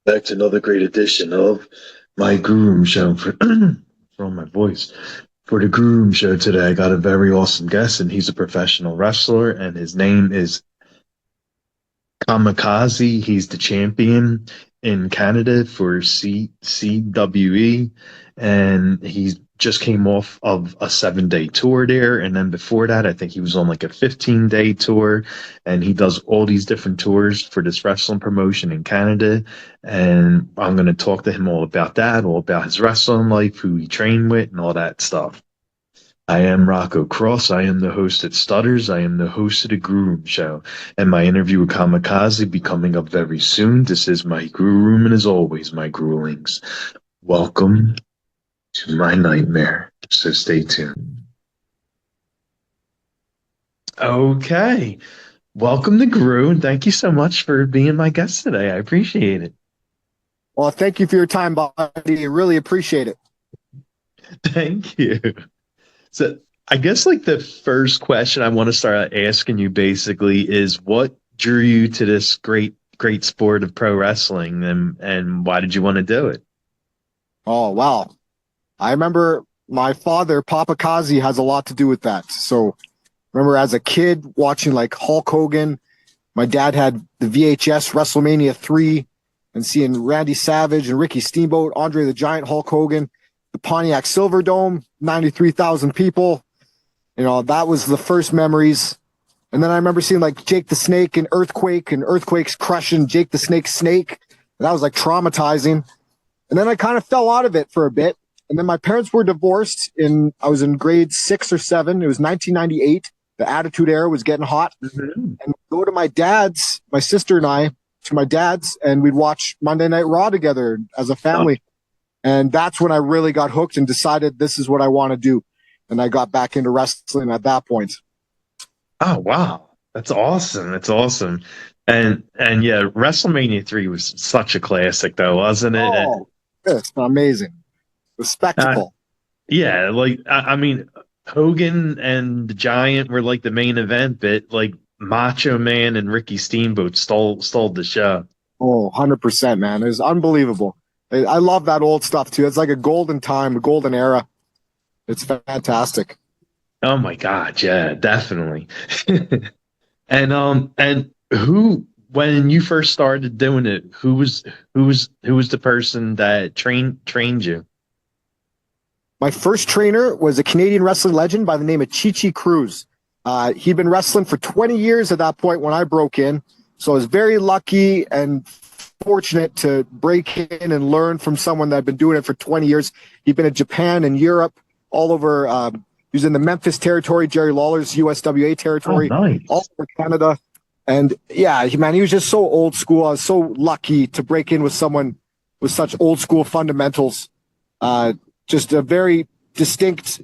Back to another great edition of my Groom Show for my voice. For the Groom Show today, I got a very awesome guest, and he's a professional wrestler, and his name is Kamicazi. He's the champion in Canada for CWE, and he just came off of a 7 day tour there. And then before that, I think he was on like a 15-day tour, and he does all these different tours for this wrestling promotion in Canada. And I'm going to talk to him all about that, all about his wrestling life, who he trained with, and all that stuff. I am Rocco Cross. I am the host at Stutters. I am the host of the Groom Show. And my interview with Kamicazi be coming up very soon. This is my Grue Room, and as always, my Gruelings. Welcome to my nightmare. So stay tuned. Okay. Welcome to Grue, and thank you so much for being my guest today. I appreciate it. Well, thank you for your time, buddy. I really appreciate it. Thank you. So I guess like the first question I want to start out asking you basically is what drew you to this great sport of pro wrestling, and why did you want to do it? Oh, wow. I remember my father, Papa Kazi, has a lot to do with that. So remember as a kid watching like Hulk Hogan, my dad had the VHS WrestleMania 3 and seeing Randy Savage and Ricky Steamboat, Andre the Giant, Hulk Hogan, the Pontiac Silverdome, 93,000 people. You know, that was the first memories. And then I remember seeing like Jake the Snake and Earthquake's crushing Jake the Snake. And that was like traumatizing. And then I kind of fell out of it for a bit. And then my parents were divorced I was in grade 6 or 7. It was 1998. The Attitude Era was getting hot. Mhm. And we'd go to my sister and I, to my dad's, and we'd watch Monday Night Raw together as a family. And that's when I really got hooked and decided this is what I want to do. And I got back into wrestling at that point. Oh wow. That's awesome. That's awesome. And yeah, WrestleMania 3 was such a classic though, wasn't it? Oh, it's amazing. The Uh, spectacle. yeah, like I mean Hogan and the Giant were like the main event, but like Macho Man and Ricky Steamboat stole the show. Oh, 100%, man. It was unbelievable. I love that old stuff too. It's like a golden time, a golden era. It's fantastic. Oh my God, yeah, definitely. And who when you first started doing it, who was the person that trained you? My first trainer was a Canadian wrestling legend by the name of Chi Cruz. He'd been wrestling for 20 years at that point when I broke in. So I was very lucky and fortunate to break in and learn from someone that had been doing it for 20 years. He'd been in Japan and Europe, all over. He was in the Memphis territory, Jerry Lawler's USWA Oh, territory, all nice. over Canada. And yeah, man, he was just so old school. I was so lucky to break in with someone with such old school fundamentals. Just a very distinct,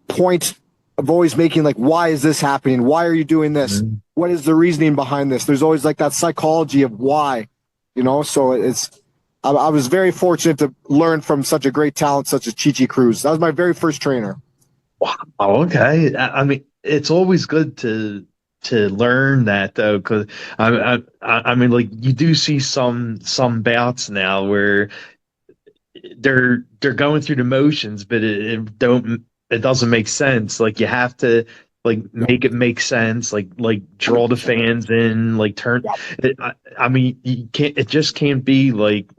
point of always making like, why is this happening? Why are you doing this? Mhm. What is the reasoning behind this? There's always like that psychology of why, so I was very fortunate to learn from such a great talent such as Chi Cruz. That was my very first trainer. Wow. Okay. I mean, it's always good to learn that though, because I mean, like you do see some bouts now where they're going through the motions, but it doesn't make sense. Like you have to like make it make sense. Like draw the fans in. Like turn. I mean, you can't. It just can't be like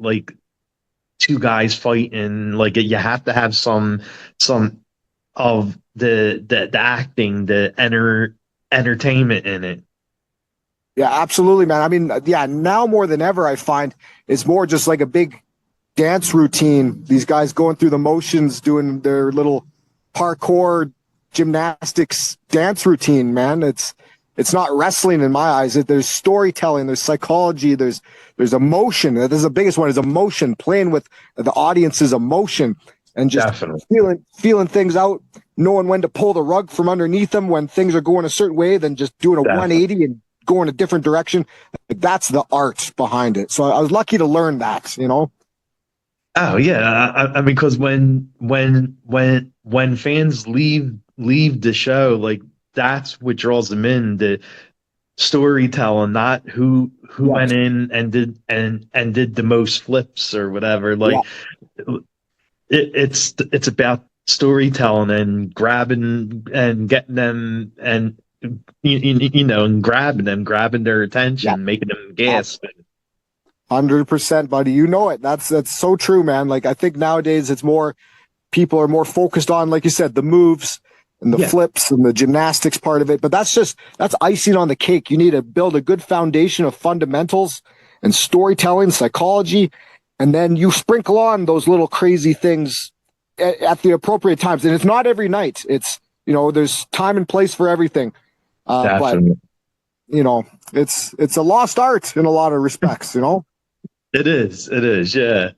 two guys fighting. Like you have to have some of the acting, the entertainment in it. Yeah, absolutely, man. I mean, yeah, now more than ever, I find it's more just like a big dance routine. These guys going through the motions, doing their little parkour gymnastics dance routine, man. It's not wrestling in my eyes. There's storytelling, there's psychology, there's emotion. This is the biggest one is emotion, playing with the audience's emotion and just Definitely. feeling things out, knowing when to pull the rug from underneath them when things are going a certain way, then just doing a Definitely. 180 and going a different direction. That's the art behind it. So I was lucky to learn that. Oh yeah, I mean, because when fans leave the show, like that's what draws them in. storytelling, not who Yes. went in and did the most flips or whatever. Yeah. Like it's about storytelling and grabbing and getting them and and grabbing their Yeah. attention, making them gasp. 100%, buddy. You know it. That's so true, man. Like I think nowadays it's more people are more focused on, like you said, the moves and the Yeah, flips and the gymnastics part of it. But that's icing on the cake. You need to build a good foundation of fundamentals and storytelling, psychology, and then you sprinkle on those little crazy things at the appropriate times. And it's not every night. It's there's time and place for everything. But definitely. it's a lost art in a lot of respects. It is. It is. Yeah.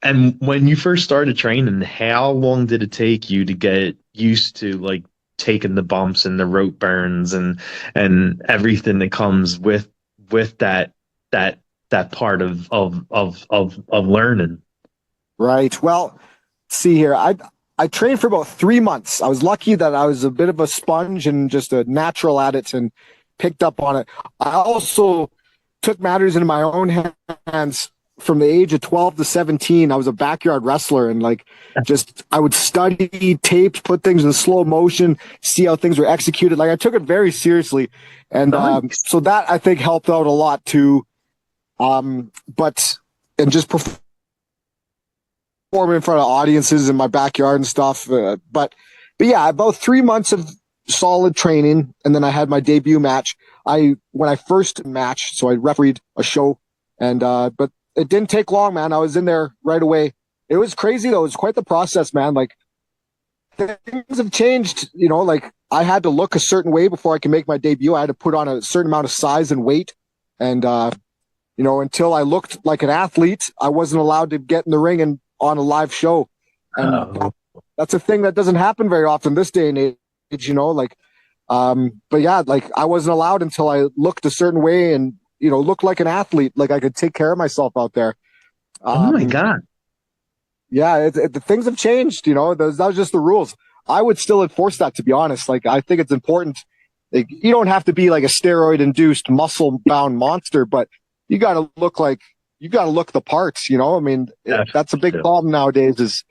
And when you first started training, how long did it take you to get used to like taking the bumps and the rope burns and everything that comes with that that part of learning? Right. Well, see here. I trained for about 3 months. I was lucky that I was a bit of a sponge and just a natural at it and picked up on it. I also took matters into my own hands from the age of 12 to 17. I was a backyard wrestler and like just I would study tapes, put things in slow motion, see how things were executed. Like I took it very seriously. And Nice. so that I think helped out a lot too. But and just performing in front of audiences in my backyard and stuff. But yeah, about 3 months of solid training, and then I had my debut match. When I first matched, so I refereed a show, and but it didn't take long, man. I was in there right away. It was crazy though. It was quite the process, man. Like things have changed. Like I had to look a certain way before I could make my debut. I had to put on a certain amount of size and weight, and until I looked like an athlete, I wasn't allowed to get in the ring and on a live show. And Oh, that's a thing that doesn't happen very often this day and age, like, but yeah, like I wasn't allowed until I looked a certain way and, looked like an athlete, like I could take care of myself out there. oh my Um, God. yeah, the things have changed, that was just the rules. I would still enforce that, to be honest. Like, I think it's important. Like, you don't have to be like a steroid induced muscle bound monster, but you got to look like, you got to look the parts, I mean, that's a big Definitely. problem nowadays is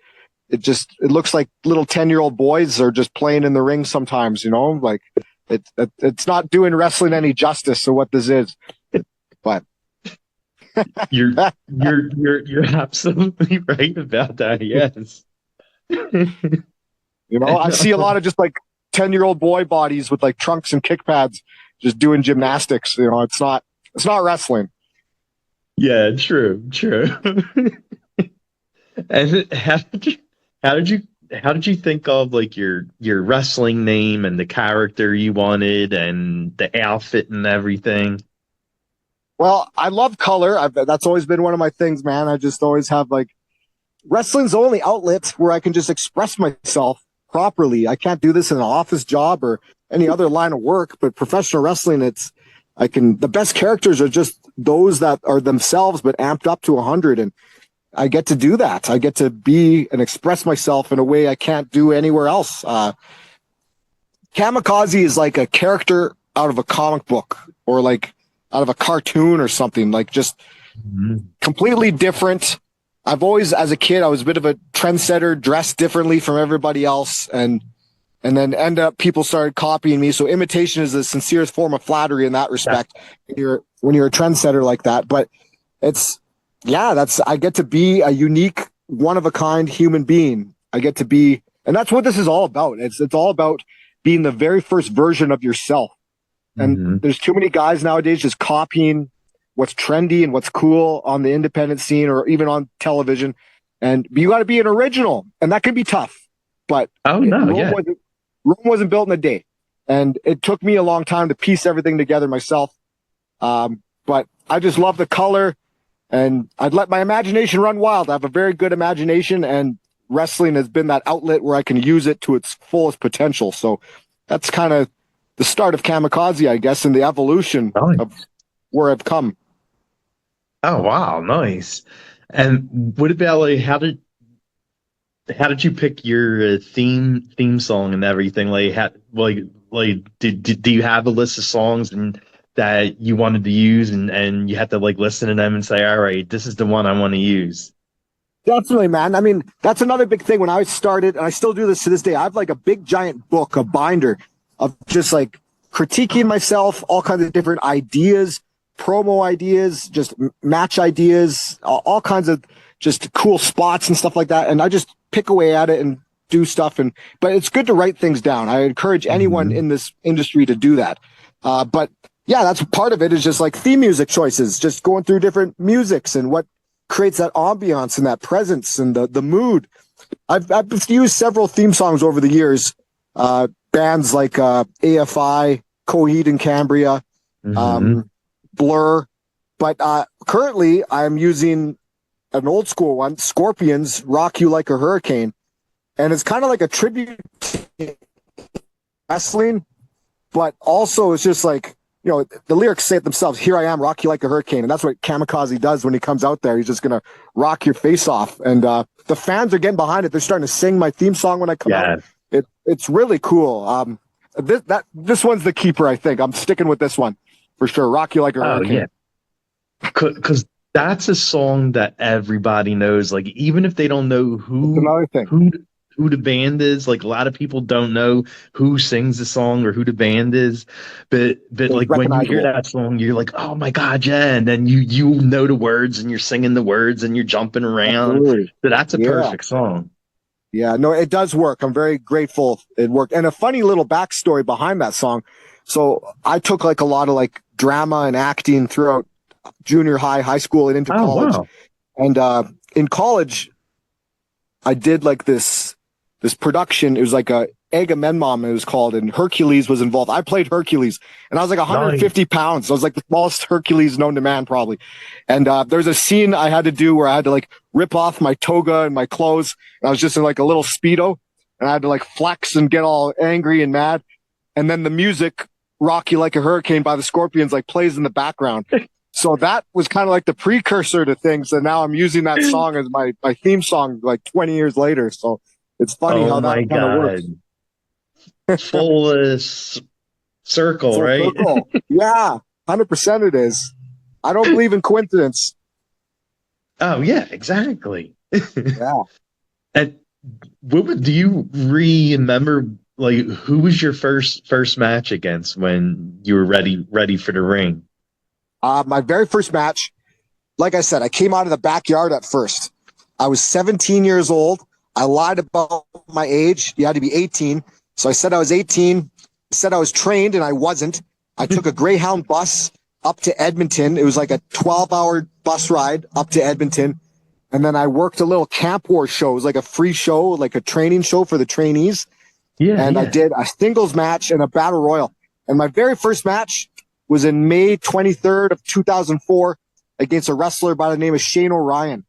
it looks like little 10-year-old boys are just playing in the ring sometimes, like it's not doing wrestling any justice to what this is. But You're you're absolutely right about that. Yes. I see a lot of just like 10-year-old boy bodies with like trunks and kick pads just doing gymnastics. It's not wrestling. Yeah, true, true. And how did you how did you think of like your wrestling name and the character you wanted and the outfit and everything? Well, I love color. That's always been one of my things, man. I just always have like wrestling's the only outlet where I can just express myself properly. I can't do this in an office job or any other line of work, but professional wrestling, the best characters are just those that are themselves, but amped up to 100. And I get to do that. I get to be and express myself in a way I can't do anywhere else. Kamicazi is like a character out of a comic book or like out of a cartoon or something, like just Mhm. completely different. I've always, as a kid, I was a bit of a trendsetter, dressed differently from everybody else, and then end up people started copying me. So imitation is the sincerest form of flattery in that Yeah. respect. When you're a trendsetter like that, but it's I get to be a unique, one of a kind human being. I get to be, and that's what this is all about. It's all about being the very first version of yourself. And Mhm. there's too many guys nowadays just copying what's trendy and what's cool on the independent scene or even on television. And you got to be an original, and that can be tough. But Oh no, yeah. Rome wasn't built in a day, and it took me a long time to piece everything together myself. But I just love the color, and I'd let my imagination run wild. I have a very good imagination, and wrestling has been that outlet where I can use it to its fullest potential. So that's kind of the start of Kamicazi, I guess, and the evolution of Nice. where I've come. Oh wow, nice. And what about like how did you pick your theme song and everything? Do you have a list of songs and that you wanted to use and you had to like listen to them and say, all right, this is the one I want to use. Definitely, man. I mean, that's another big thing. When I started, and I still do this to this day, I have like a big giant book, a binder of just like critiquing myself, all kinds of different ideas, promo ideas, just match ideas, all kinds of just cool spots and stuff like that. And I just pick away at it and do stuff. But it's good to write things down. I encourage anyone Mhm. in this industry to do that. But yeah, that's part of it is just like theme music choices, just going through different musics and what creates that ambiance and that presence and the mood. I've used several theme songs over the years. Bands like AFI, Coheed and Cambria, Mhm. um, Blur. But currently, I'm using an old school one, Scorpions, Rock You Like a Hurricane. And it's kind of like a tribute to wrestling, but also it's just like, the lyrics say it themselves. Here I am, rock you like a hurricane. And that's what Kamicazi does when he comes out there. He's just going to rock your face off. And the fans are getting behind it. They're starting to sing my theme song when I come out. Yeah. It's really cool. This one's the keeper, I think. I'm sticking with this one for sure. Rock you like a Oh yeah. hurricane. Because that's a song that everybody knows. Like even if they don't know That's another thing. who the band is, like a lot of people don't know who sings the song or who the band is. But It's like when you hear recognizable. that song, you're like, oh my God, yeah. And then you know the words and you're singing the words and you're jumping around. Absolutely. So that's a Yeah. perfect song. Yeah, no, it does work. I'm very grateful it worked. And a funny little backstory behind that song. So I took like a lot of like drama and acting throughout junior high, high school, and into Oh college. wow. And in college, I did like this production. It was like a Agamemnon, it was called, and Hercules was involved. I played Hercules, and I was like Nice. 150 pounds. So I was like the smallest Hercules known to man, probably. And there's a scene I had to do where I had to like rip off my toga and my clothes. And I was just in like a little Speedo, and I had to like flex and get all angry and mad. And then the music, Rock You Like a Hurricane by the Scorpions, like plays in the background. So that was kind of like the precursor to things. And now I'm using that song as my theme song like 20 years later. So it's funny Oh how that my kind of works. God. Full circle, Full right? circle. Yeah, 100% it is. I don't believe in coincidence. Oh yeah, exactly. Yeah. And do you remember like who was your first match against when you were ready for the ring? My very first match, like I said, I came out of the backyard at first. I was 17 years old. I lied about my age. You had to be 18. So I said I was 18, said I was trained, and I wasn't. I took a Greyhound bus up to Edmonton. It was like a 12-hour bus ride up to Edmonton. And then I worked a little Camp War show. It was like a free show, like a training show for the trainees. Yeah, And I yeah. did a singles match and a battle royal. And my very first match was in May 23rd of 2004 against a wrestler by the name of Shane O'Ryan.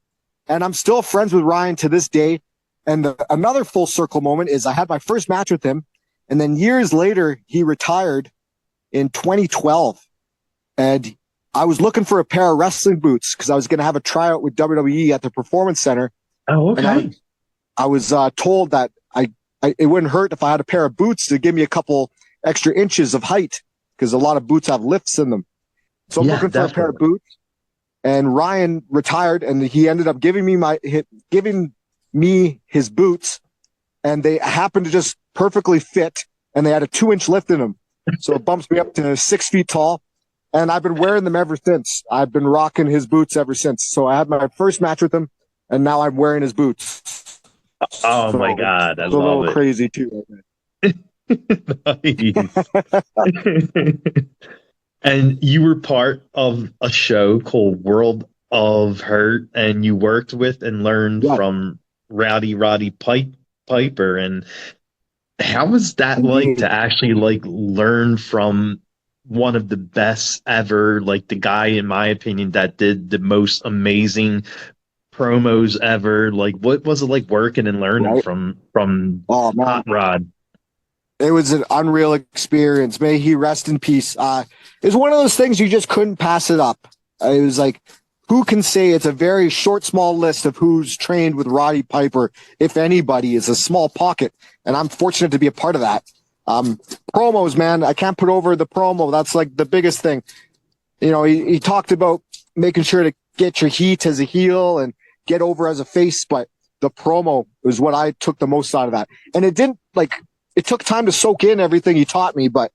And I'm still friends with Ryan to this day. And another full circle moment is I had my first match with him. And then years later, he retired in 2012. And I was looking for a pair of wrestling boots because I was going to have a tryout with WWE at the Performance Center. Oh, And okay. I was told that it wouldn't hurt if I had a pair of boots to give me a couple extra inches of height because a lot of boots have lifts in them. So I'm Yeah, looking for a pair of definitely. boots. And Ryan retired, and he ended up giving me his boots, and they happened to just perfectly fit, and they had a 2-inch lift in them. So it bumps me up to 6 feet tall. And I've been wearing them ever since. I've been rocking his boots ever since. So I had my first match with him, and now I'm wearing his boots. Oh my So God, I it's a love little it. crazy too. Nice. And you were part of a show called World of Hurt, and you worked with and learned Yes, from Rowdy Roddy Piper. And how was that like indeed. to actually like learn from one of the best ever, like the guy, in my opinion, that did the most amazing promos ever? Like, what was it like working and learning Right? from Oh man, Hot Rod? it was an unreal experience. May he rest in peace. It was one of those things you just couldn't pass it up. It was like who can say it's a very short, small list of who's trained with Roddy Piper, if anybody, is a small pocket. And I'm fortunate to be a part of that. Promos, man, I can't put over the promo. That's like the biggest thing. You know, he talked about making sure to get your heat as a heel and get over as a face, but the promo was what I took the most out of that. And it didn't, like, it took time to soak in everything he taught me, but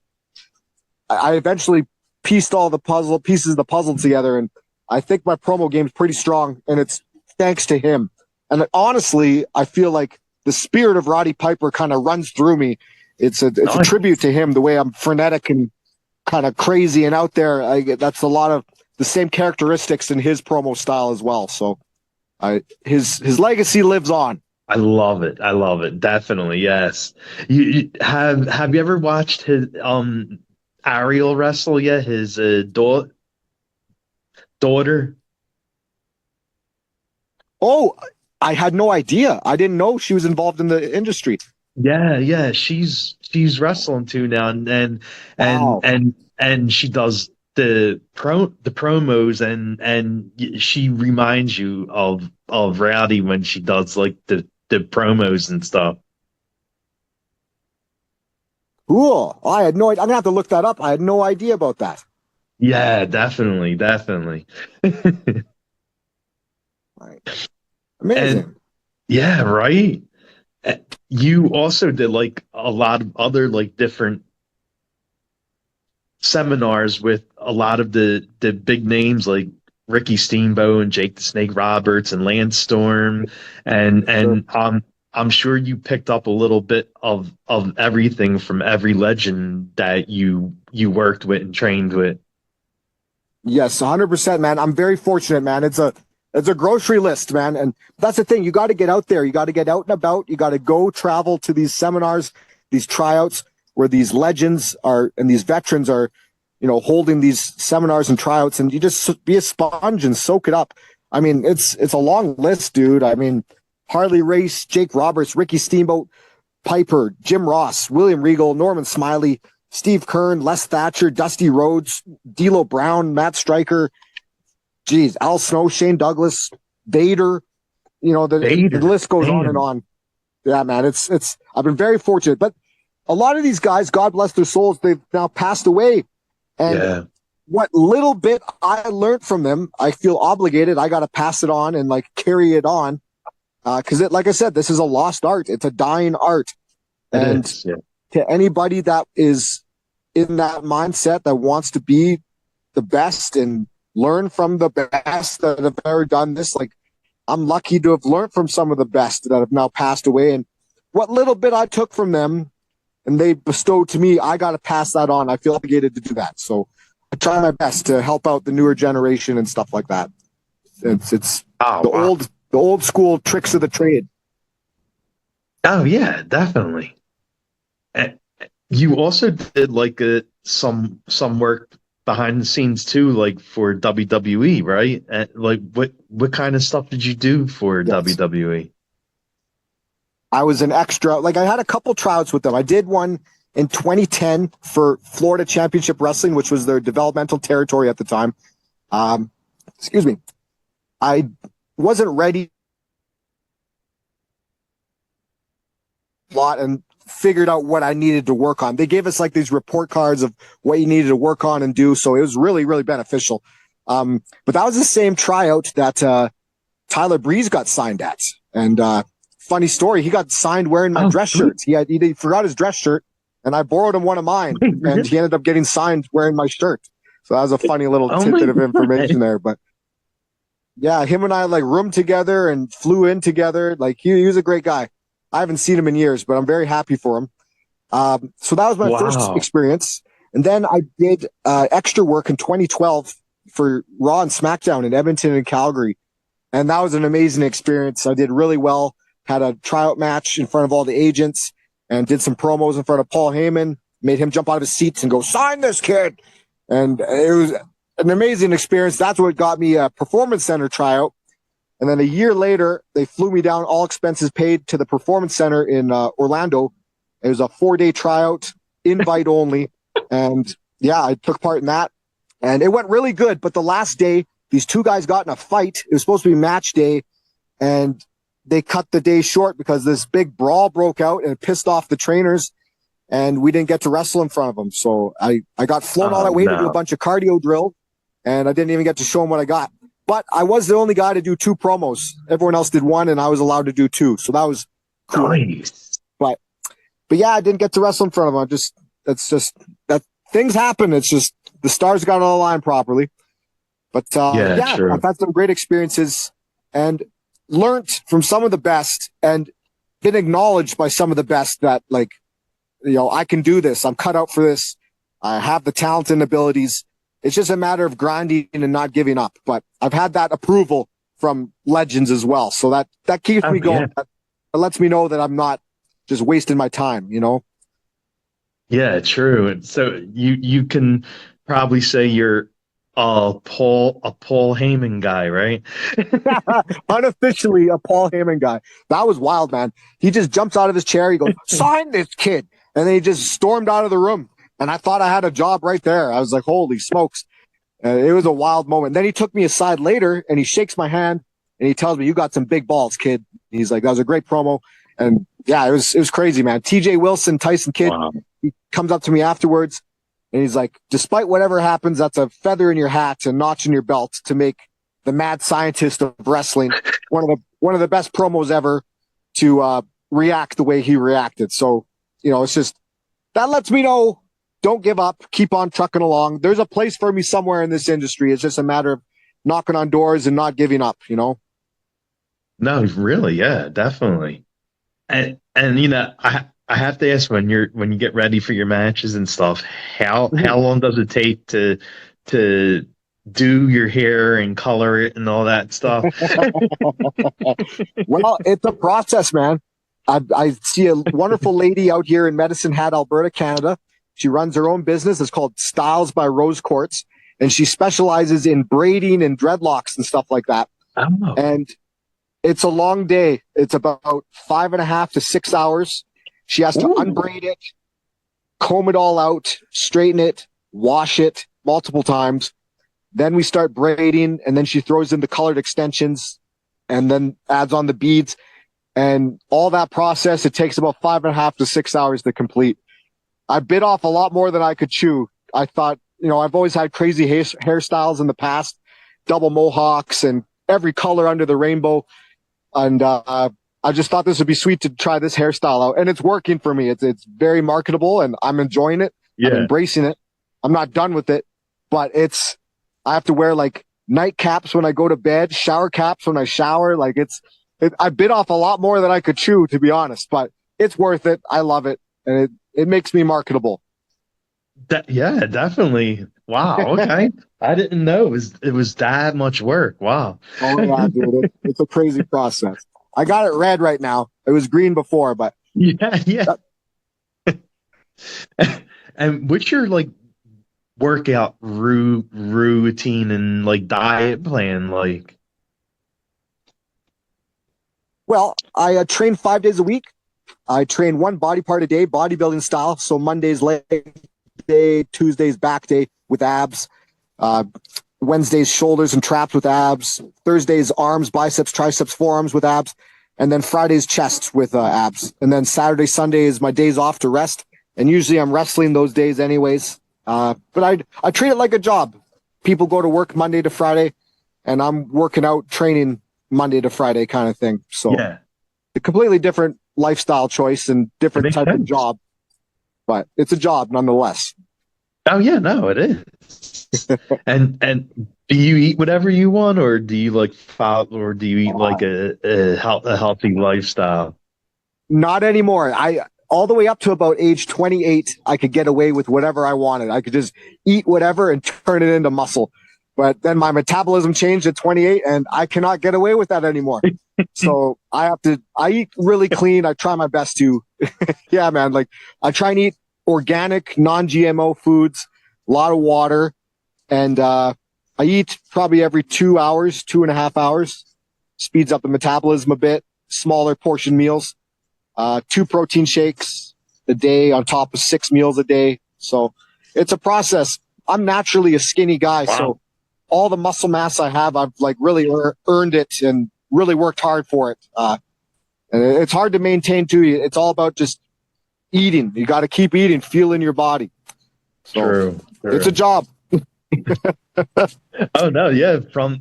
I eventually pieced all the pieces of the puzzle together, and I think my promo game is pretty strong, and it's thanks to him. And honestly, I feel like the spirit of Roddy Piper kind of runs through me. It's a tribute to him, the way I'm frenetic and kind of crazy and out there. That's a lot of the same characteristics in his promo style as well. So his legacy lives on. I love it. I love it. Definitely, yes. You have you ever watched his Ariel wrestle yet? His daughter. Oh, I had no idea. I didn't know she was involved in the industry. Yeah, yeah. She's wrestling too now, Wow. and she does the promos, and she reminds you of Rowdy when she does like the promos and stuff. Cool. I had no idea. I'm gonna have to look that up. I had no idea about that. Yeah, definitely, definitely. Right. And Amazing. yeah, right. You also did like a lot of other like different seminars with a lot of the big names like Ricky Steamboat and Jake the Snake Roberts and Lance Storm, Sure. and I'm sure you picked up a little bit of everything from every legend that you worked with and trained with. Yes, 100%, man. I'm very fortunate, man. It's a grocery list, man. And that's the thing. You got to get out there. You got to get out and about. You got to go travel to these seminars, these tryouts where these legends are and these veterans are, holding these seminars and tryouts, and you just be a sponge and soak it up. I mean, it's a long list, dude. I mean, Harley Race, Jake Roberts, Ricky Steamboat, Piper, Jim Ross, William Regal, Norman Smiley, Steve Kern, Les Thatcher, Dusty Rhodes, D'Lo Brown, Matt Stryker, geez, Al Snow, Shane Douglas, Vader. The Vader, list goes on and damn. on. Yeah, man, it's. I've been very fortunate, but a lot of these guys, God bless their souls, they've now passed away, and Yeah, what little bit I learned from them, I feel obligated. I got to pass it on and like carry it on, because like I said, this is a lost art. It's a dying art, it and is. Yeah, to anybody that is in that mindset that wants to be the best and learn from the best that have ever done this, like I'm lucky to have learned from some of the best that have now passed away. And what little bit I took from them and they bestowed to me, I got to pass that on. I feel obligated to do that. So I try my best to help out the newer generation and stuff like that. It's oh the wow. old school tricks of the trade. Oh yeah, definitely. And you also did like some work behind the scenes too, like for WWE, right? Like what kind of stuff did you do for Yes. WWE? I was an extra. Like I had a couple tryouts with them. I did one in 2010 for Florida Championship Wrestling, which was their developmental territory at the time. Um, excuse me. I wasn't ready a lot and figured out what I needed to work on. They gave us like these report cards of what you needed to work on and do. So it was really, really beneficial. But that was the same tryout that Tyler Breeze got signed at. And funny story, he got signed wearing my Oh, dress really? shirt. He forgot his dress shirt, and I borrowed him one of mine, Wait, and really? he ended up getting signed wearing my shirt. So that was a funny little Oh my tidbit of information God. there. But yeah, him and I like roomed together and flew in together. Like he was a great guy. I haven't seen him in years, but I'm very happy for him. So that was my first Wow. experience. And then I did extra work in 2012 for Raw and SmackDown in Edmonton and Calgary. And that was an amazing experience. I did really well, had a tryout match in front of all the agents and did some promos in front of Paul Heyman, made him jump out of his seats and go, sign this kid. And it was an amazing experience. That's what got me a Performance Center tryout. And then a year later, they flew me down, all expenses paid, to the Performance Center in Orlando. It was a 4-day tryout, invite only. And yeah, I took part in that. And it went really good. But the last day, these two guys got in a fight. It was supposed to be match day, and they cut the day short because this big brawl broke out and it pissed off the trainers, and we didn't get to wrestle in front of them. So I got flown all that way to do a bunch of cardio drill, and I didn't even get to show them what I got. But I was the only guy to do 2 promos. Everyone else did 1, and I was allowed to do 2. So that was cool. Nice. But yeah, I didn't get to wrestle in front of them. That's just that things happen. It's just the stars got on the line properly. But yeah, true. I've had some great experiences and learned from some of the best and been acknowledged by some of the best that, like, you know, I can do this. I'm cut out for this. I have the talent and abilities. It's just a matter of grinding and not giving up. But I've had that approval from legends as well. So that keeps me going. Yeah. That lets me know that I'm not just wasting my time, you know? Yeah, true. And so you can probably say you're a Paul Heyman guy, right? Unofficially a Paul Heyman guy. That was wild, man. He just jumps out of his chair. He goes, sign this kid. And then he just stormed out of the room. And I thought I had a job right there. I was like, holy smokes. It was a wild moment. Then he took me aside later and he shakes my hand and he tells me, you got some big balls, kid. He's like, that was a great promo. And yeah, it was crazy, man. TJ Wilson, Tyson Kidd, Wow. he comes up to me afterwards and he's like, despite whatever happens, that's a feather in your hat, a notch in your belt to make the mad scientist of wrestling one of the best promos ever to react the way he reacted. So, you know, it's just, that lets me know, don't give up, keep on trucking along. There's a place for me somewhere in this industry. It's just a matter of knocking on doors and not giving up, you know? No, really, yeah, definitely. And you know, I have to ask, when you get ready for your matches and stuff, how long does it take to do your hair and color it and all that stuff? Well, it's a process, man. I see a wonderful lady out here in Medicine Hat, Alberta, Canada. She runs her own business. It's called Styles by Rose Quartz, and she specializes in braiding and dreadlocks and stuff like that. Oh. And it's a long day. It's about 5.5 to 6 hours. She has to unbraid it, comb it all out, straighten it, wash it multiple times. Then we start braiding, and then she throws in the colored extensions and then adds on the beads. And all that process, it takes about 5.5 to 6 hours to complete. I bit off a lot more than I could chew. I thought, you know, I've always had crazy hairstyles in the past, double mohawks and every color under the rainbow. And I just thought this would be sweet to try this hairstyle out. And it's working for me. It's very marketable and I'm enjoying it. Yeah. I'm embracing it. I'm not done with it, but I have to wear like night caps when I go to bed, shower caps when I shower. Like I bit off a lot more than I could chew, to be honest, but it's worth it. I love it. And it makes me marketable. Yeah, definitely. Wow. Okay. I didn't know it was that much work. Wow. Oh yeah, dude. It's a crazy process. I got it red right now. It was green before, but Yeah. And what's your like workout routine and like diet plan like? well, I train 5 days a week. I train one body part a day, bodybuilding style. So Monday's leg day, Tuesday's back day with abs, Wednesday's shoulders and traps with abs, Thursday's arms, biceps, triceps, forearms with abs, and then Friday's chest with abs. And then Saturday, Sunday is my days off to rest. And usually I'm wrestling those days anyways. But I treat it like a job. People go to work Monday to Friday, and I'm working out, training Monday to Friday kind of thing. So Yeah. a completely different lifestyle choice and different makes type of sense. job, but it's a job nonetheless. Oh yeah, no, it is. And do you eat whatever you want, or do you like follow, or do you eat like a healthy lifestyle? Not anymore. All the way up to about age 28, I could get away with whatever I wanted. I could just eat whatever and turn it into muscle. But then my metabolism changed at 28 and I cannot get away with that anymore. So I eat really clean. I try my best to, yeah, man. Like I try and eat organic, non-GMO foods, a lot of water. And, I eat probably every 2 hours, 2.5 hours, speeds up the metabolism a bit, smaller portion meals, 2 protein shakes a day on top of 6 meals a day. So it's a process. I'm naturally a skinny guy. Wow. So all the muscle mass I have, I've like really earned it and really worked hard for it. And it's hard to maintain too. It's all about just eating. You got to keep eating, feeling your body. So True. it's a job. Oh no, yeah. From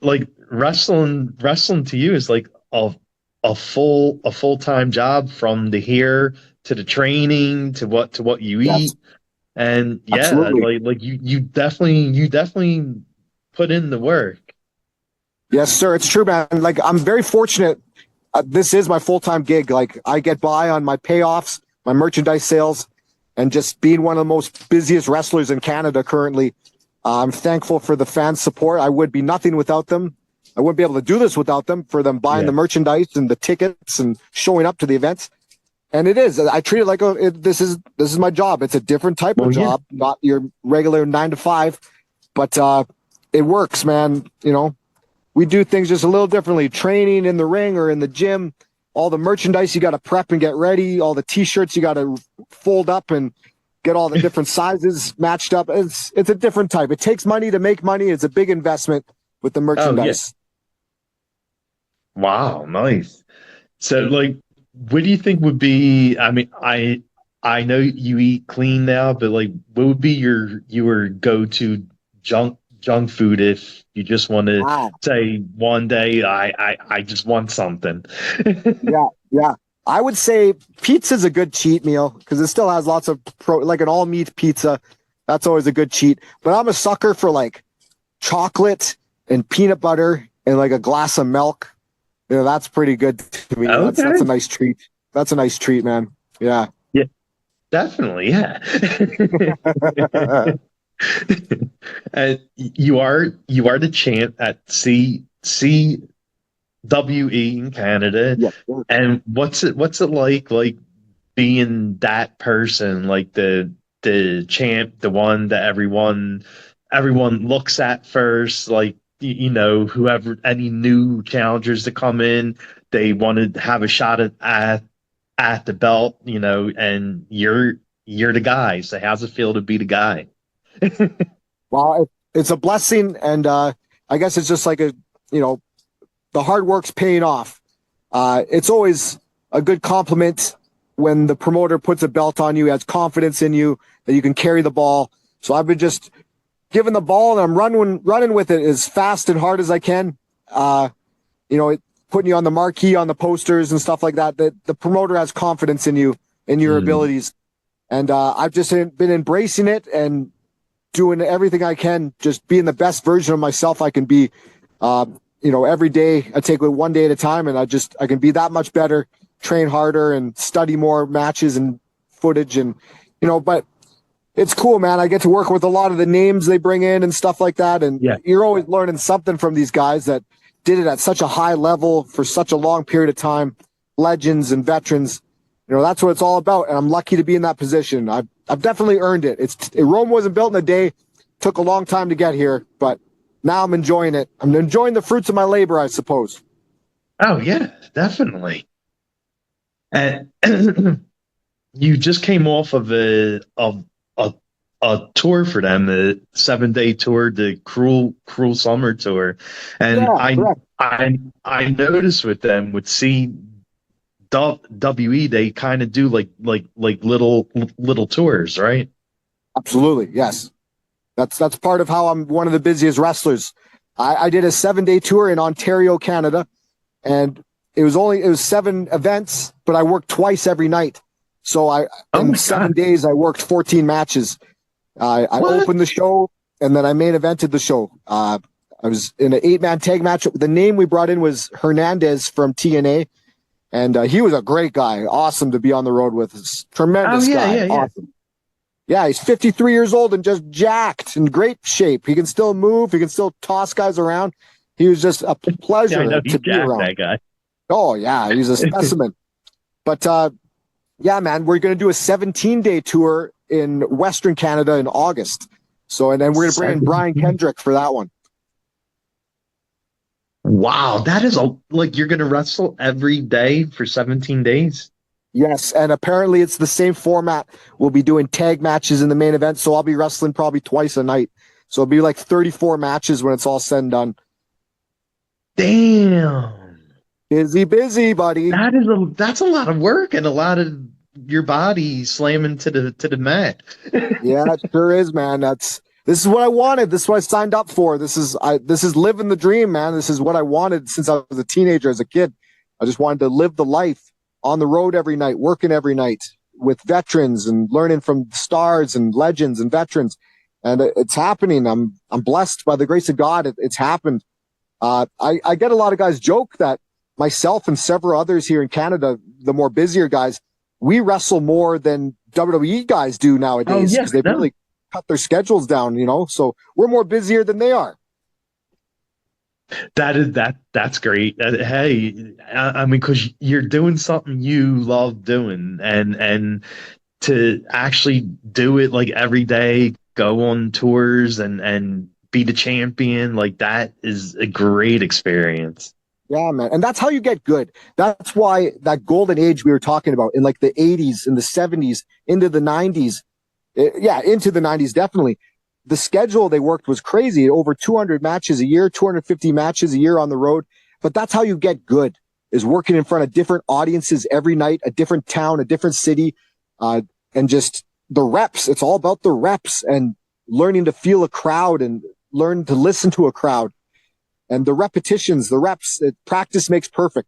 like wrestling to you is like a full-time job, from the here to the training to what you Yes, eat. And yeah, absolutely. you definitely put in the work. Yes, sir. It's true, man. Like I'm very fortunate. This is my full-time gig. Like I get by on my payoffs, my merchandise sales, and just being one of the most busiest wrestlers in Canada currently. I'm thankful for the fans' support. I would be nothing without them. I wouldn't be able to do this without them, for them buying the Yeah. merchandise and the tickets and showing up to the events. And it is. I treat it like this is my job. It's a different type of Well, yeah. job, not your regular 9 to 5, but it works, man. You know, we do things just a little differently. Training in the ring or in the gym, all the merchandise you got to prep and get ready. All the T-shirts you got to fold up and get all the different sizes matched up. It's a different type. It takes money to make money. It's a big investment with the Oh yeah. merchandise. Wow, nice. So like, what do you think would be, I mean, I know you eat clean now, but like what would be your go-to junk food if you just want to Wow. say one day I just want something. Yeah, yeah. I would say pizza's a good cheat meal because it still has lots of like an all meat pizza. That's always a good cheat. But I'm a sucker for like chocolate and peanut butter and like a glass of milk. You know, that's pretty good to me. That's a Okay. nice treat. That's a nice treat, man. Yeah. Yeah, definitely. Yeah. You are the champ at CWE in Canada. Yeah. And what's it like being that person, like the champ, the one that everyone looks at first, like whoever, any new challengers that come in, they want to have a shot at the belt, and you're the guy. So how's it feel to be the guy? Well, it's a blessing, and I guess it's just like you know, the hard work's paying off. It's always a good compliment when the promoter puts a belt on you, has confidence in you that you can carry the ball. So I've been just given the ball and I'm running with it as fast and hard as I can. Putting you on the marquee, on the posters and stuff like that. That the promoter has confidence in you and your Mm. abilities, and I've just been embracing it and doing everything I can, just being the best version of myself I can be. Every day I take it one day at a time, and I can be that much better, train harder, and study more matches and footage, and but it's cool, man. I get to work with a lot of the names they bring in and stuff like that. And Yeah. you're always learning something from these guys that did it at such a high level for such a long period of time. Legends and veterans. That's what it's all about. And I'm lucky to be in that position. I've definitely earned it. Rome wasn't built in a day. Took a long time to get here, but now I'm enjoying it. I'm enjoying the fruits of my labor, I suppose. Oh yeah, definitely. And you just came off of a tour for them, a 7-day tour, the Cruel Summer Tour, and Yeah, I correct. I I noticed with them with CWE, they kind of do like little tours, right? Absolutely. Yes. That's part of how I'm one of the busiest wrestlers. I did a 7-day tour in Ontario, Canada, and it was 7 events, but I worked twice every night. So Oh in my 7 days I worked 14 matches. I What? opened the show and then I main evented the show. I was in an 8-man tag match. The name we brought in was Hernandez from TNA, and he was a great guy. Awesome to be on the road with. Oh Tremendous yeah, guy. yeah, yeah. Awesome. Yeah, he's 53 years old and just jacked, in great shape. He can still move. He can still toss guys around. He was just a Yeah, I know pleasure he's to be jacked, around. that guy. Oh, yeah, he's a specimen. But yeah, man, we're going to do a 17-day tour in Western Canada in August. So, and then we're going to bring in Brian 17. Kendrick for that one. Wow, that is like you're gonna wrestle every day for 17 days. Yes, and apparently it's the same format. We'll be doing tag matches in the main event, so I'll be wrestling probably twice a night. So it'll be like 34 matches when it's all said and done. Damn. Busy, busy, buddy. That's a lot of work and a lot of your body slamming to the mat. Yeah, it sure is, man. This is what I wanted. This is what I signed up for. This is living the dream, man. This is what I wanted since I was a teenager, as a kid. I just wanted to live the life on the road every night, working every night with veterans and learning from stars and legends and veterans. And it's happening. I'm blessed by the grace of God. It's happened. I get a lot of guys joke that myself and several others here in Canada, the more busier guys, we wrestle more than WWE guys do Oh nowadays yeah, because they've no. really cut their schedules down, you know. So we're more busier than they are. That's great. Hey, I mean, because you're doing something you love doing, and to actually do it like every day, go on tours and be the champion, like that is a great experience. Yeah, man. And that's how you get good. That's why that golden age we were talking about in like the 80s and the 70s into the 90s. Yeah, into the 90s, definitely. The schedule they worked was crazy. Over 200 matches a year, 250 matches a year on the road. But that's how you get good, is working in front of different audiences every night, a different town, a different city, and just the reps. It's all about the reps and learning to feel a crowd and learn to listen to a crowd. And the repetitions, the reps, practice makes perfect.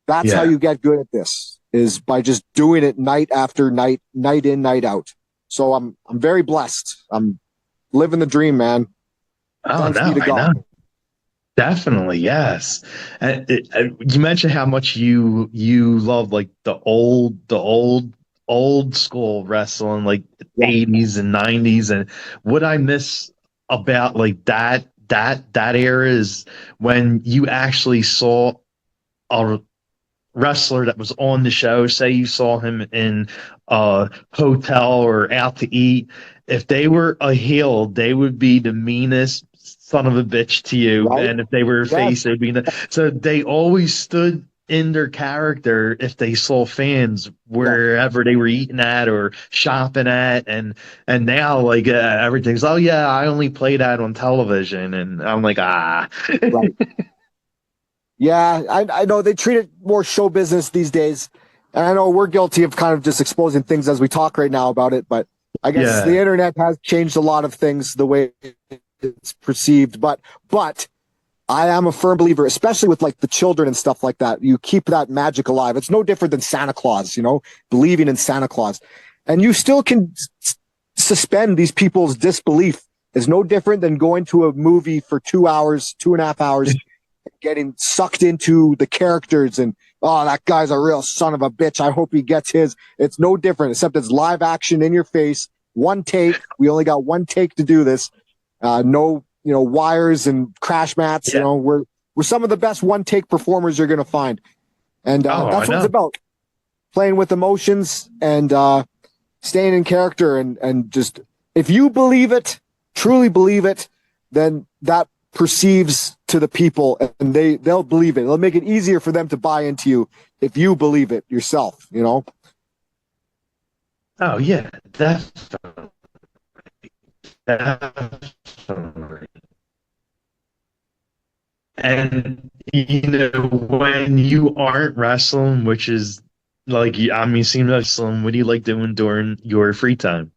That's how Yeah. you get good at this, is by just doing it night after night, night in, night out. So I'm very blessed. I'm living the dream, man. Oh Thanks be no, to I know. God. Definitely, yes. You mentioned how much you love like old school wrestling, like Yeah, 80s and 90s. And what I miss about like that era is when you actually saw a wrestler that was on the show. Say you saw him in a hotel or out to eat. If they were a heel, they would be the meanest son of a bitch to you. right. And if they were a Yes, face, it would be so they always stood in their character if they saw fans yes, wherever they were eating at or shopping at. And now like everything's, oh yeah, I only play that on television, and I'm like, ah. right. Yeah, I know they treat it more show business these days. And I know we're guilty of kind of just exposing things as we talk right now about it, but I guess the Yeah. internet has changed a lot of things the way it's perceived. But I am a firm believer, especially with like the children and stuff like that. You keep that magic alive. It's no different than Santa Claus, you know, believing in Santa Claus. And you still can suspend these people's disbelief. Is no different than going to a movie for 2 hours, 2.5 hours, getting sucked into the characters and, oh, that guy's a real son of a bitch. I hope he gets his. It's no different, except it's live action in your face. One take. We only got one take to do this. No, you know, wires and crash mats. You Yeah. know, we're some of the best one take performers you're going to find. And Oh, I that's what it's know. about. Playing with emotions and staying in character and just, if you believe it, truly believe it, then that perceives to the people and they'll believe it. It'll make it easier for them to buy into you if you believe it yourself, you know? Oh yeah, definitely. Definitely. And you know, when you aren't wrestling, which is like, I mean, seeing wrestling, what do you like doing during your free time?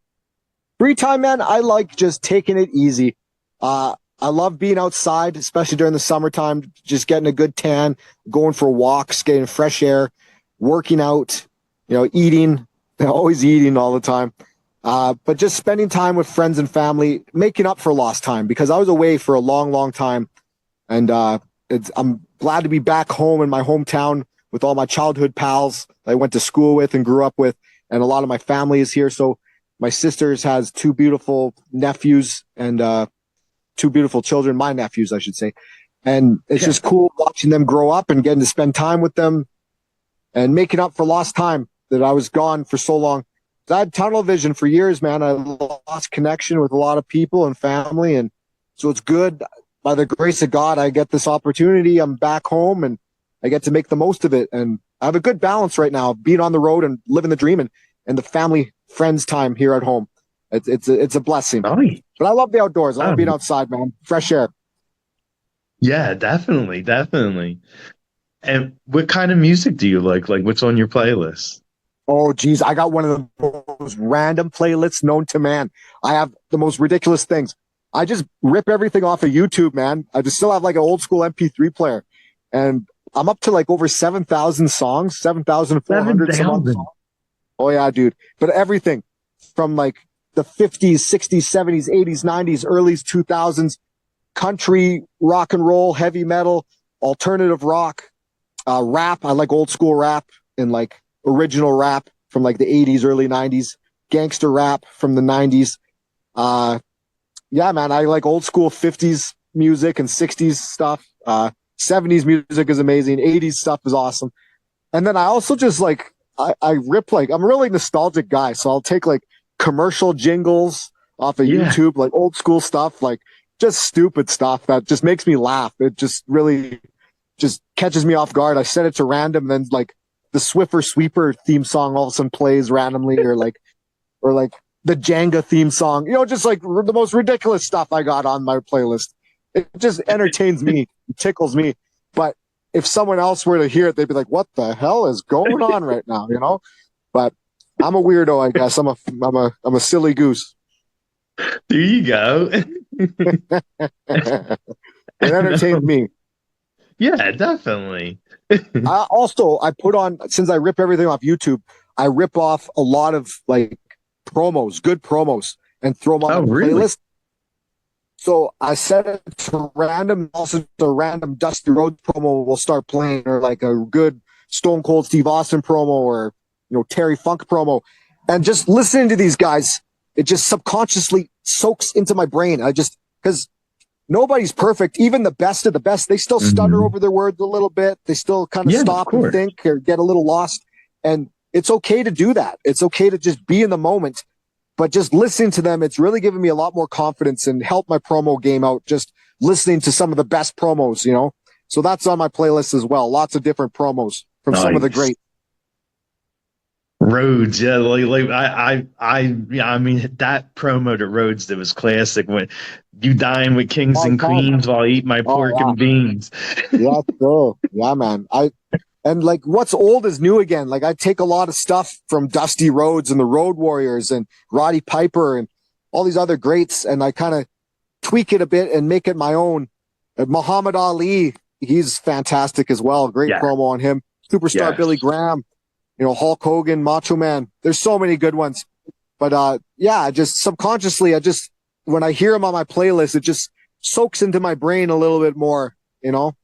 Free time, man, I like just taking it easy. I love being outside, especially during the summertime, just getting a good tan, going for walks, getting fresh air, working out, you know, eating, always eating all the time. But just spending time with friends and family, making up for lost time because I was away for a long, long time. And I'm glad to be back home in my hometown with all my childhood pals I went to school with and grew up with. And a lot of my family is here. So my sisters has two beautiful nephews and two beautiful children, my nephews, I should say. And it's Yeah. just cool watching them grow up and getting to spend time with them and making up for lost time that I was gone for so long. I had tunnel vision for years, man. I lost connection with a lot of people and family. And so it's good. By the grace of God, I get this opportunity. I'm back home and I get to make the most of it. And I have a good balance right now, being on the road and living the dream and the family friends time here at home. It's a blessing. Nice. But I love the outdoors. I love being Oh, outside, man. Fresh air. yeah, definitely, definitely. And what kind of music do you like? Like, what's on your playlist? Oh, geez, I got one of the most random playlists known to man. I have the most ridiculous things. I just rip everything off of YouTube, man. I just still have like an old school MP3 player, and I'm up to like over 7,000 songs, 7,400 some odd songs. 7,000. Oh yeah, dude. But everything from like the 50s, 60s, 70s, 80s, 90s, early 2000s, country, rock and roll, heavy metal, alternative rock, rap. I like old school rap and like original rap from like the 80s, early 90s, gangster rap from the 90s. Uh, yeah, man, I like old school 50s music and 60s stuff. 70s music is amazing. 80s stuff is awesome. And then I also just like, I rip like, I'm a really nostalgic guy. So I'll take like commercial jingles off of Yeah. YouTube, like old school stuff, like just stupid stuff that just makes me laugh. It just really just catches me off guard. I set it to random, then like the Swiffer Sweeper theme song all of a sudden plays randomly, or like the Jenga theme song. You know, just like the most ridiculous stuff I got on my playlist. It just entertains me, tickles me. But if someone else were to hear it, they'd be like, "What the hell is going on right now?" You know. But I'm a weirdo, I guess. I'm a silly goose. There you go. It entertains me. Yeah, definitely. I put on, since I rip everything off YouTube, I rip off a lot of like promos, good promos, and throw them on Oh, my really? playlist. So I set it to random. Also, the random Dusty Rhodes promo will start playing, or like a good Stone Cold Steve Austin promo, or Terry Funk promo, and just listening to these guys, it just subconsciously soaks into my brain. I just, because nobody's perfect. Even the best of the best, they still stutter Mhm. over their words a little bit. They still kind of Yeah, of stop and course. think or get a little lost. And it's okay to do that. It's okay to just be in the moment. But just listening to them, it's really given me a lot more confidence and helped my promo game out. Just listening to some of the best promos. So that's on my playlist as well. Lots of different promos from some of the Nice. great. Rhodes, yeah, like yeah, I mean that promo to Rhodes that was classic when you dine with kings All and time. queens while I eat my Oh pork yeah, and beans. yeah, so yeah, man. And like what's old is new again. Like I take a lot of stuff from Dusty Rhodes and the Road Warriors and Roddy Piper and all these other greats, and I kind of tweak it a bit and make it my own. Muhammad Ali, he's fantastic as well. Great Yeah, promo on him. Superstar Billy yes. Graham, Hulk Hogan, Macho Man. There's so many good ones. But yeah, just subconsciously, when I hear them on my playlist, it just soaks into my brain a little bit more. You know.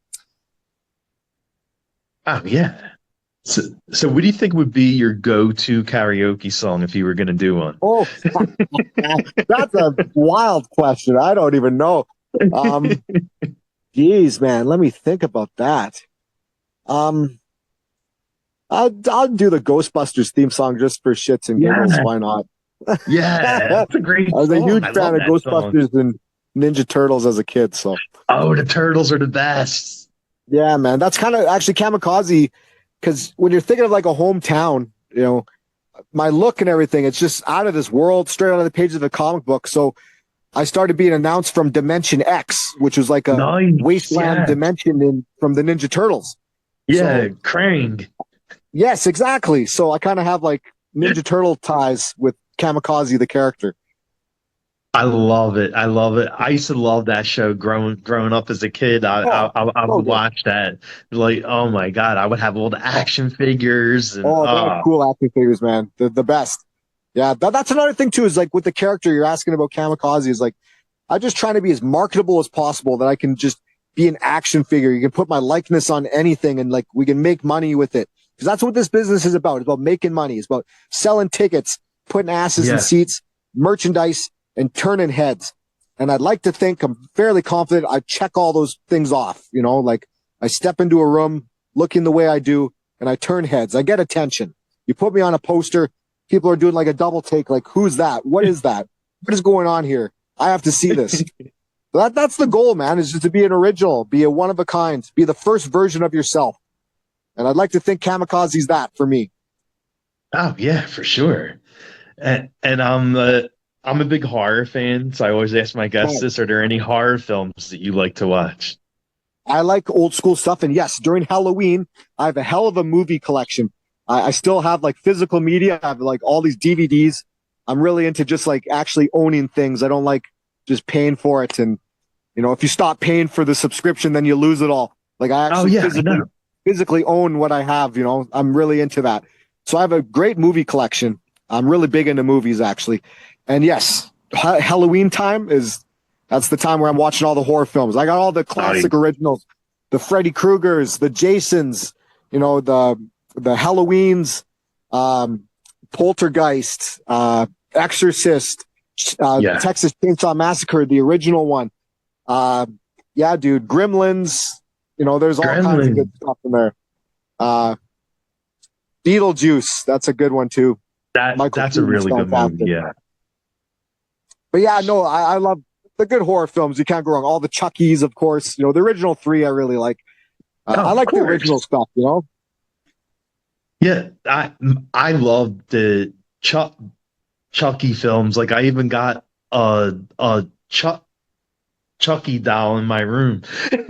Oh yeah. So what do you think would be your go-to karaoke song if you were going to do one? Oh, that's a wild question. I don't even know. Um, Geez, man, let me think about that. Um, I'll do the Ghostbusters theme song just for shits and giggles. Yeah, Why not? yeah, I it's a great was a song. huge I fan love of that song. Ghostbusters and Ninja Turtles as a kid. So Oh, the turtles are the best. yeah, man, that's kind of actually Kamikaze. Because when you're thinking of like a hometown, my look and everything, it's just out of this world, straight out of the pages of a comic book. So I started being announced from Dimension X, which was like a Nice. wasteland Yeah. dimension from the Ninja Turtles. Yeah, So Krang. yes, exactly. So I kind of have like Ninja Turtle ties with Kamikaze, the character. I love it. I love it. I used to love that show growing up as a kid. Oh, I so would good. watch that. Like, oh my God, I would have all the action figures and Oh, they had cool action figures, man. The best. Yeah, that's another thing too. Is like with the character you're asking about Kamikaze is like I'm just trying to be as marketable as possible that I can just be an action figure. You can put my likeness on anything and like we can make money with it. Because that's what this business is about. It's about making money. It's about selling tickets, putting asses in yeah. seats, merchandise, and turning heads. And I'd like to think I'm fairly confident I check all those things off. Like I step into a room looking the way I do and I turn heads. I get attention. You put me on a poster, people are doing like a double take, like, who's that? What is that? What is going on here? I have to see this. That's the goal, man, is just to be an original, be a one of a kind, be the first version of yourself. And I'd like to think Kamikaze's that for me. Oh yeah, for sure. And I'm a big horror fan, so I always ask my guests this: Are there any horror films that you like to watch? I like old school stuff. And yes, during Halloween, I have a hell of a movie collection. I still have like physical media. I have like all these DVDs. I'm really into just like actually owning things. I don't like just paying for it. And, you know, if you stop paying for the subscription, then you lose it all. Like I Oh actually yeah, I know. physically own what I have. You know, I'm really into that. So I have a great movie collection. I'm really big into movies actually. And yes, Halloween time is that's the time where I'm watching all the horror films. I got all the I classic originals, the Freddy Kruegers, the Jasons, you know, the Halloweens, um, Poltergeist, Exorcist, yeah, Texas Chainsaw Massacre, the original one. Uh, yeah, dude, Gremlins. You know, there's all kinds of good Gremlin. stuff in there. Uh, Beetlejuice, that's a good one too. Michael That's a Keaton's really good movie. fantastic. Yeah. But yeah, no, I love the good horror films. You can't go wrong. All the Chuckies, of course. You know, the original three I really like. Oh, I of like the original course. stuff. You know. Yeah, I love the Chucky films. Like I even got a Chucky doll in my room.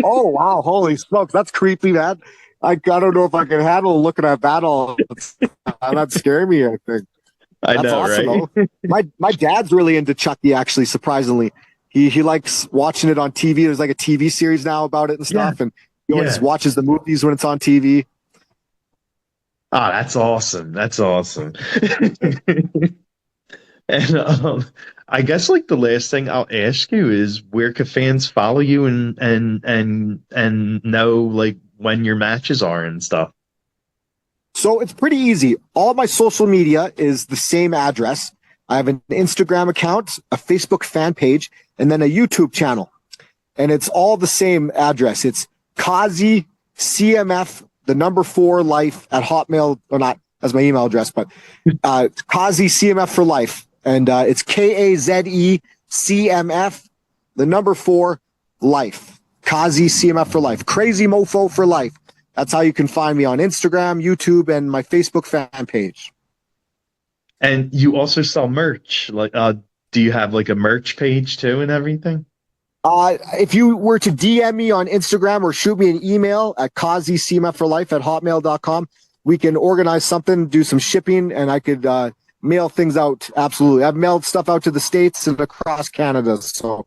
Oh wow, holy smokes, that's creepy, man. I don't know if I can handle looking at that all. That'd scare me. I think I that's know, awesome right? though. My dad's really into Chucky. Actually, surprisingly, he likes watching it on TV. There's like a TV series now about it and Yeah, stuff, and he always yeah. watches the movies when it's on TV. Oh, that's awesome. That's awesome. And I guess like the last thing I'll ask you is where can fans follow you and know like when your matches are and stuff? So it's pretty easy. All my social media is the same address. I have an Instagram account, a Facebook fan page, and then a YouTube channel. And it's all the same address. It's Kazi CMF, the number 4 life at Hotmail, or not as my email address, but Kazi CMF for life. And it's KAZE CMF, the number 4 life. Kazi CMF for life. Crazy mofo for life. That's how you can find me on Instagram, YouTube, and my Facebook fan page. And you also sell merch. Like, do you have like a merch page too and everything? If you were to DM me on Instagram or shoot me an email at kazicmforlife at hotmail.com, we can organize something, do some shipping, and I could mail things out. Absolutely. I've mailed stuff out to the States and across Canada, so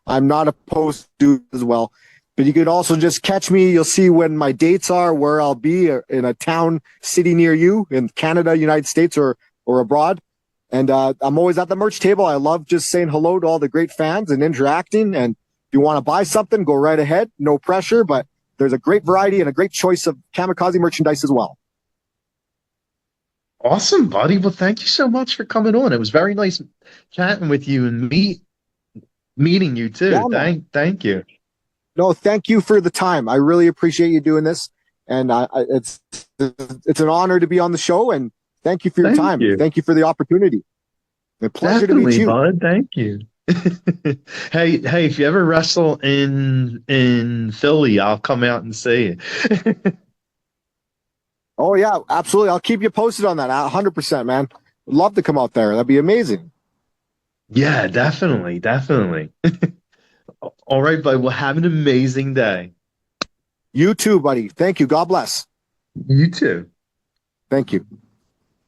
I'm not opposed to it as well. But you could also just catch me. You'll see when my dates are, where I'll be in a town, city near you in Canada, United States, or abroad. And I'm always at the merch table. I love just saying hello to all the great fans and interacting. And if you want to buy something, go right ahead. No pressure, but there's a great variety and a great choice of Kamicazi merchandise as well. Awesome, buddy. Well, thank you so much for coming on. It was very nice chatting with you and meeting you Yeah, too. man. Thank you. No, thank you for the time. I really appreciate you doing this. And it's an honor to be on the show. And thank you for your Thank time. you. Thank you for the opportunity. A pleasure to meet Definitely, you. bud. Thank you. Hey, if you ever wrestle in Philly, I'll come out and see you. Oh, yeah, absolutely. I'll keep you posted on that. 100%, man. Would love to come out there. That'd be amazing. Yeah, definitely, definitely. All right, bud. Well, have an amazing day. You too, buddy. Thank you. God bless. You too. Thank you.